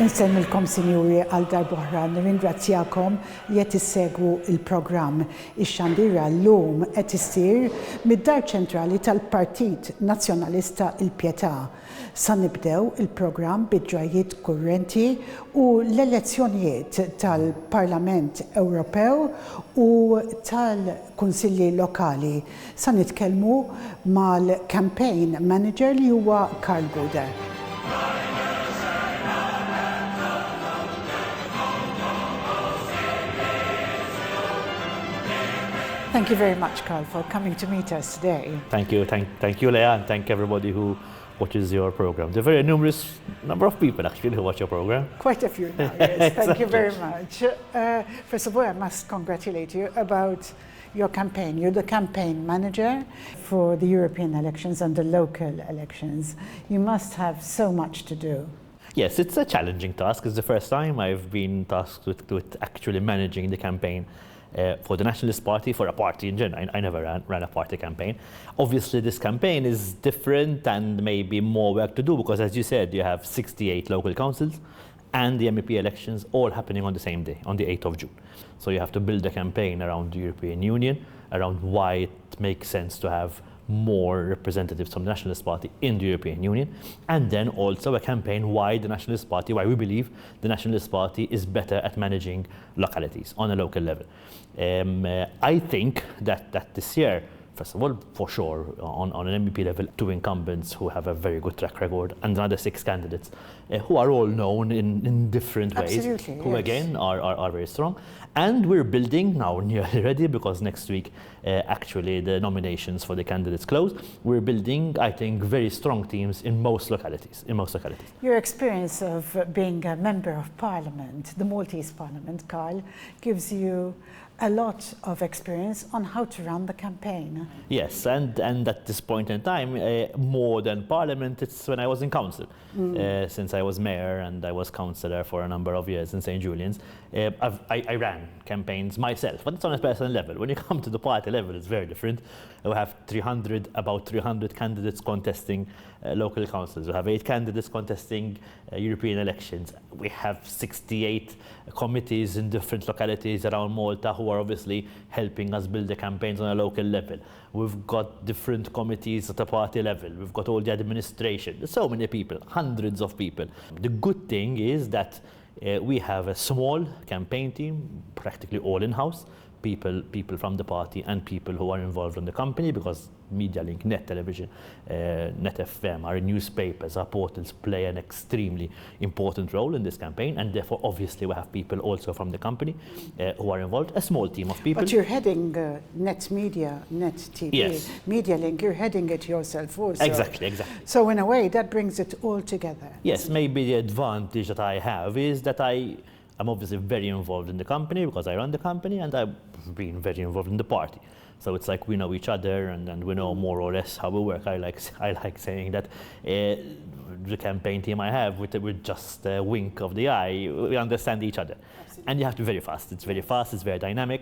Insemmilkom sinjuri għal darbohra nirringrazzjakom li qed issegwu il-programm. Ix-xandira llum qed issir mid-Dar Ċentrali tal-Partit Nazzjonalista Il-Pjetà. Sa nibdew il-programm bid-drawwiet kurrenti u l-elezzjonijiet tal-Parlament Ewropew u tal-Kunsilli Lokali. Sa nitkellmu mal-Campaign Manager li huwa Karl Guder. Thank you very much, Carl, for coming to meet us today. Thank you, Leah, and thank everybody who watches your program. There are a very numerous number of people actually who watch your program. Quite a few now, yes. Thank you very much. First of all, I must congratulate you about your campaign. You're the campaign manager for the European elections and the local elections. You must have so much to do. Yes, it's a challenging task. It's the first time I've been tasked with actually managing the campaign for the Nationalist Party, for a party in general. I never ran a party campaign. Obviously, this campaign is different and maybe more work to do because, as you said, you have 68 local councils and the MEP elections all happening on the same day, on the 8th of June. So you have to build a campaign around the European Union, around why it makes sense to have more representatives from the Nationalist Party in the European Union, and then also a campaign why the Nationalist Party, why we believe the Nationalist Party is better at managing localities on a local level. I think that this year, first of all, for sure, on an MEP level, 2 incumbents who have a very good track record and another 6 candidates who are all known in different ways, Absolutely, who yes. again are very strong. And we're building, now nearly ready, because next week actually the nominations for the candidates close. We're building, I think, very strong teams in most localities. Your experience of being a member of Parliament, the Maltese Parliament, Carl, gives you a lot of experience on how to run the campaign. Yes, and at this point in time, more than Parliament, it's when I was in council. Since I was mayor and I was councillor for a number of years in St. Julian's, I ran campaigns myself, but it's on a personal level. When you come to the party level, it's very different. We have about 300 candidates contesting local councils. We have 8 candidates contesting European elections. We have 68 committees in different localities around Malta who are obviously helping us build the campaigns on a local level. We've got different committees at the party level. We've got all the administration. There's so many people, hundreds of people. The good thing is that we have a small campaign team, practically all in-house, people from the party and people who are involved in the company, because Media Link, Net Television, Net FM, our newspapers, our portals play an extremely important role in this campaign, and therefore obviously we have people also from the company who are involved, a small team of people. But you're heading Net Media, Net TV, yes. Media Link, you're heading it yourself also. Exactly. So in a way that brings it all together. Yes, maybe the advantage that I have is that I'm obviously very involved in the company because I run the company, and I've been very involved in the party. So it's like we know each other and we know more or less how we work. I like saying that the campaign team I have, with just a wink of the eye, we understand each other. Absolutely. And you have to be very fast. It's very fast, it's very dynamic.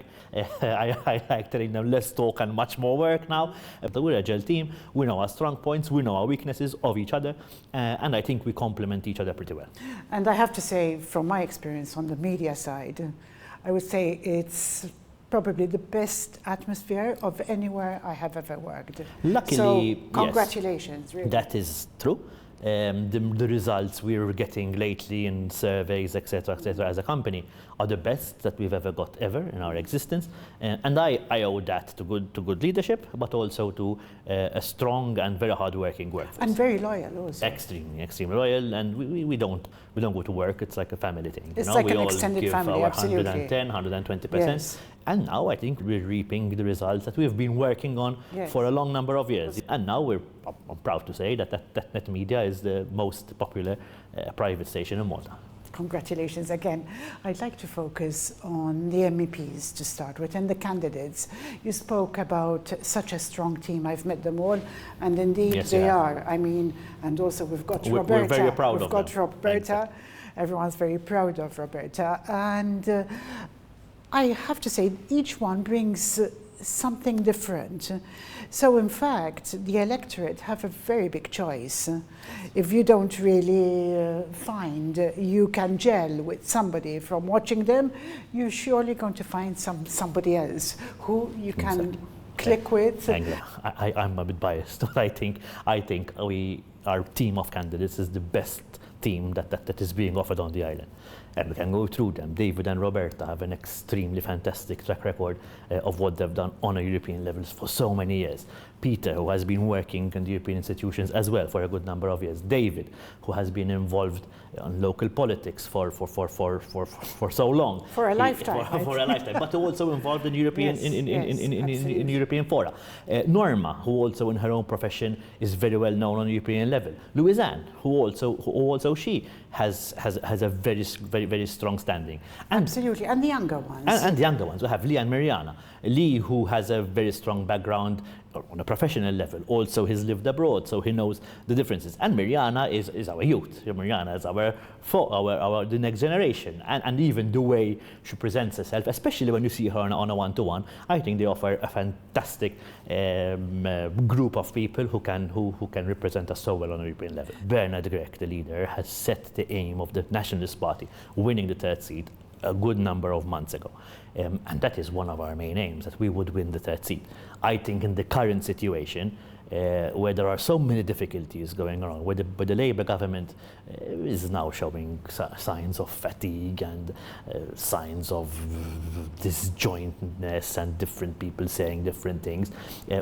I like telling them less talk and much more work now. But we're a agile team. We know our strong points, we know our weaknesses of each other, and I think we complement each other pretty well. And I have to say, from my experience on the media side, I would say it's probably the best atmosphere of anywhere I have ever worked. Luckily, so, congratulations, yes, really. That is true. The results we're getting lately in surveys, etc., as a company, are the best that we've ever got in our existence, and I owe that to good leadership, but also to a strong and very hard-working workforce. And very loyal also. Extremely loyal, and we don't go to work. It's like a family thing. It's like an extended family, we all absolutely. give our 110, 120%. Yes. And now I think we're reaping the results that we've been working on for a long number of years. And now I'm proud to say that Net Media is the most popular private station in Malta. Congratulations again. I'd like to focus on the MEPs to start with and the candidates. You spoke about such a strong team. I've met them all, and indeed yes, they are. I mean, and also we've got Roberta. We're very proud of them. We've got Roberta. Everyone's very proud of Roberta. And I have to say, each one brings something different. So in fact, the electorate have a very big choice. If you don't really find you can gel with somebody from watching them, you're surely going to find somebody else who you can click with. I'm a bit biased, but I think our team of candidates is the best team that is being offered on the island. And we can go through them. David and Roberta have an extremely fantastic track record of what they've done on a European level for so many years. Peter, who has been working in the European institutions as well for a good number of years. David, who has been involved in local politics for so long. For a lifetime. For a lifetime, but also involved in European in European fora. Norma, who also in her own profession is very well known on a European level. Louisanne, who also she has a very strong standing. Absolutely, and the younger ones. And the younger ones. We have Lee and Mariana. Lee, who has a very strong background on a professional level, also he's lived abroad, so he knows the differences. And Mariana is our youth. Mariana is the next generation, and even the way she presents herself, especially when you see her on a one-to-one, I think they offer a fantastic group of people who can represent us so well on a European level. Bernard Grech, the leader, has set the aim of the Nationalist Party, winning the third seat a good number of months ago. And that is one of our main aims, that we would win the third seat. I think in the current situation, where there are so many difficulties going on, where the Labour government is now showing signs of fatigue and signs of disjointedness and different people saying different things,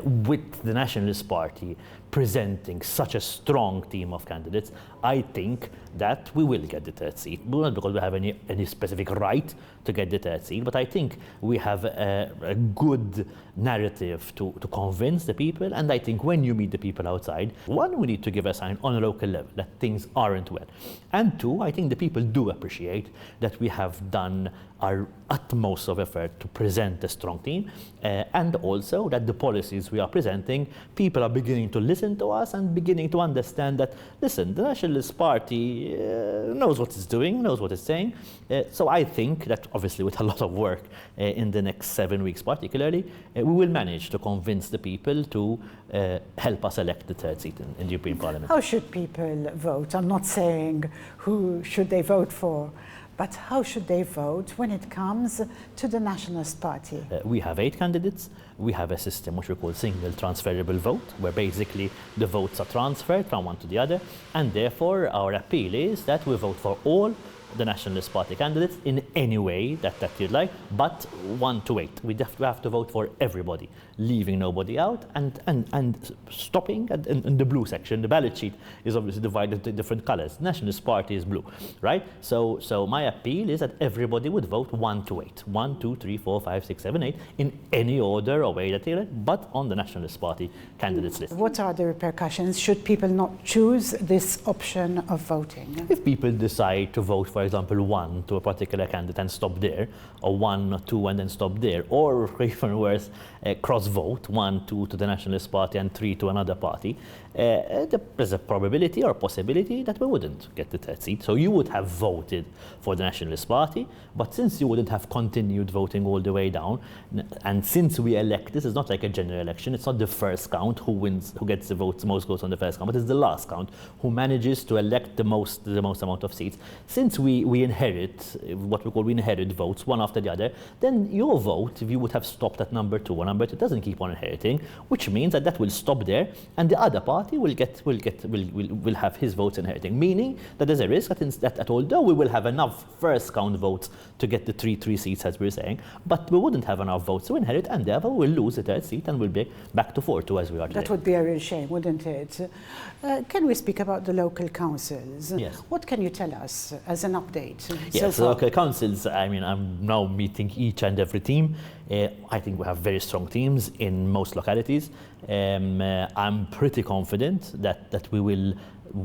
with the Nationalist Party presenting such a strong team of candidates, I think that we will get the third seat. Not because we have any specific right to get the third seat, but I think we have a good narrative to convince the people. And I think when you meet the people outside, one, we need to give a sign on a local level that things aren't well. And two, I think the people do appreciate that we have done our utmost of effort to present a strong team, and also that the policies we are presenting, people are beginning to listen to us and beginning to understand that, listen, the Nationalist Party knows what it's doing, knows what it's saying. So I think that obviously with a lot of work in the next 7 weeks particularly, we will manage to convince the people to help us elect the third seat in the European Parliament. How should people vote? I'm not saying who should they vote for, but how should they vote when it comes to the Nationalist Party? We have 8 candidates. We have a system which we call single transferable vote, where basically the votes are transferred from one to the other, and therefore our appeal is that we vote for all the Nationalist Party candidates in any way that you'd like, but 1 to 8. We have to vote for everybody, leaving nobody out, and stopping in the blue section. The ballot sheet is obviously divided into different colors. Nationalist Party is blue, right? So my appeal is that everybody would vote 1 to 8. 1, 2, 3, 4, 5, 6, 7, 8, in any order or way that they like, but on the Nationalist Party candidates list. What are the repercussions should people not choose this option of voting? If people decide to vote, for example, 1 to a particular candidate and stop there, or 1 or 2 and then stop there, or even worse, cross vote 1, 2 to the Nationalist Party and 3 to another party, there's a probability or possibility that we wouldn't get the third seat. So you would have voted for the Nationalist Party, but since you wouldn't have continued voting all the way down, and since we elect, this is not like a general election, it's not the first count who wins, who gets the votes, most votes on the first count, but it's the last count who manages to elect the most amount of seats. Since we inherit what we call votes one after the other, then your vote, if you would have stopped at number 2 or number 2, doesn't keep on inheriting, which means that will stop there, and the other party will have his votes inheriting, meaning that there's a risk that although we will have enough first count votes to get the 3 seats, as we're saying, but we wouldn't have enough votes to inherit, and therefore we'll lose the third seat and we'll be back to 4-2 as we are today. That would be a real shame, wouldn't it? Can we speak about the local councils? Yes. What can you tell us as an update? Yes, the local councils, I mean, I'm now meeting each and every team. I think we have very strong teams in most localities. I'm pretty confident that we will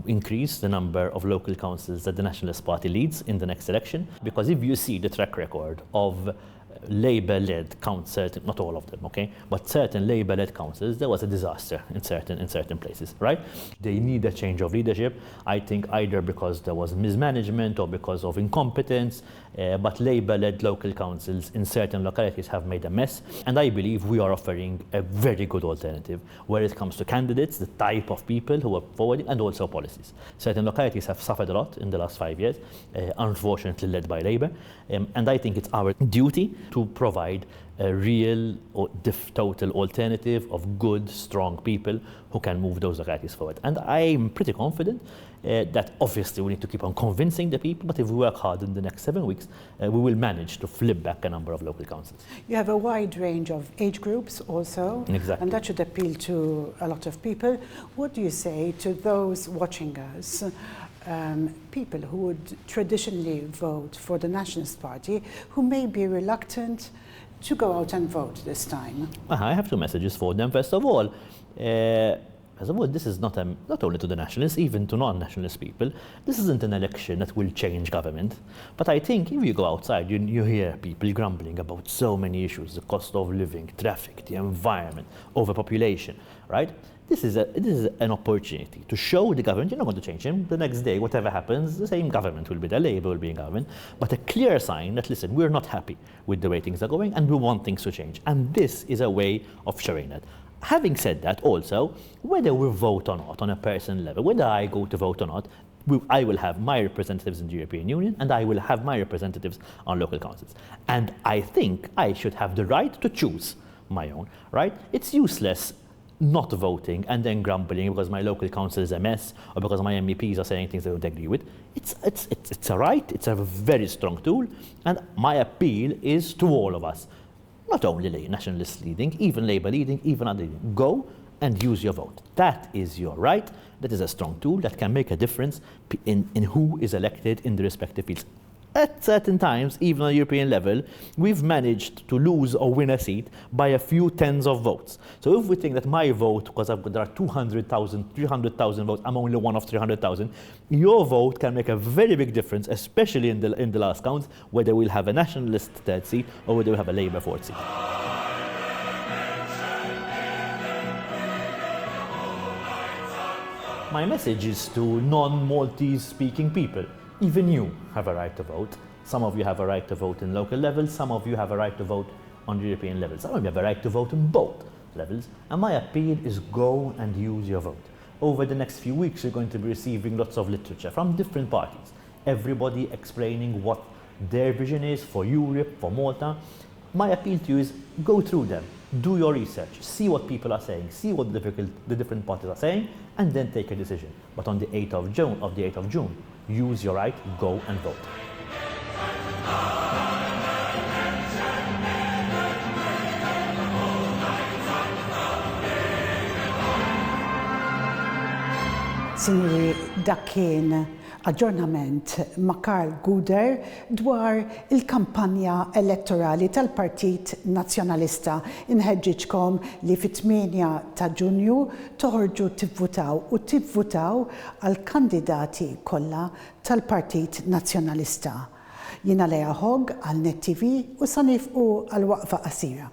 increase the number of local councils that the Nationalist Party leads in the next election. Because if you see the track record of Labour-led councils, not all of them, okay, but certain Labour-led councils, there was a disaster in certain places, right? They need a change of leadership, I think, either because there was mismanagement or because of incompetence, but Labour-led local councils in certain localities have made a mess, and I believe we are offering a very good alternative where it comes to candidates, the type of people who are forwarding, and also policies. Certain localities have suffered a lot in the last 5 years, unfortunately led by Labour, and I think it's our duty to provide a real or total alternative of good, strong people who can move those localities forward. And I'm pretty confident that obviously we need to keep on convincing the people, but if we work hard in the next 7 weeks, we will manage to flip back a number of local councils. You have a wide range of age groups also, Exactly. and that should appeal to a lot of people. What do you say to those watching us, people who would traditionally vote for the Nationalist Party, who may be reluctant to go out and vote this time? I have two messages for them. First of all, this is not only to the nationalists, even to non-nationalist people. This isn't an election that will change government. But I think if you go outside, you hear people grumbling about so many issues: the cost of living, traffic, the environment, overpopulation, right? This is an opportunity to show the government you're not going to change him. The next day, whatever happens, the same government will be there, Labour will be in government, but a clear sign that, listen, we're not happy with the way things are going and we want things to change. And this is a way of showing that. Having said that, also, whether we vote or not on a personal level, whether I go to vote or not, I will have my representatives in the European Union and I will have my representatives on local councils. And I think I should have the right to choose my own, right? It's useless not voting and then grumbling because my local council is a mess or because my MEPs are saying things they don't agree with. It's a right, it's a very strong tool, and my appeal is to all of us, not only nationalists leading, even Labour leading, even other leading. Go and use your vote. That is your right. That is a strong tool that can make a difference in who is elected in the respective fields. At certain times, even on a European level, we've managed to lose or win a seat by a few tens of votes. So if we think that my vote, because there are 200,000, 300,000 votes, I'm only one of 300,000, your vote can make a very big difference, especially in the last count, whether we'll have a nationalist third seat or whether we'll have a Labour fourth seat. My message is to non-Maltese speaking people. Even you have a right to vote. Some of you have a right to vote in local levels. Some of you have a right to vote on the European level. Some of you have a right to vote in both levels. And my appeal is go and use your vote. Over the next few weeks, you're going to be receiving lots of literature from different parties. Everybody explaining what their vision is for Europe, for Malta. My appeal to you is go through them. Do your research. See what people are saying. See what the different parties are saying, and then take a decision. But on the 8th of June, use your right, go and vote. Sinjuri, dak kien aġġornament ma' Karl Guder dwar il-kampanja elettorali tal-Partit Nazzjonalista. Inħeġġiġkom li fit-8 ta' Ġunju toħorġu tivvutaw u tivvutaw għal kandidati kollha tal-Partit Nazzjonalista. Jiena Lea Hogg għal Net TV u sa nifqu għal waqfa qasira.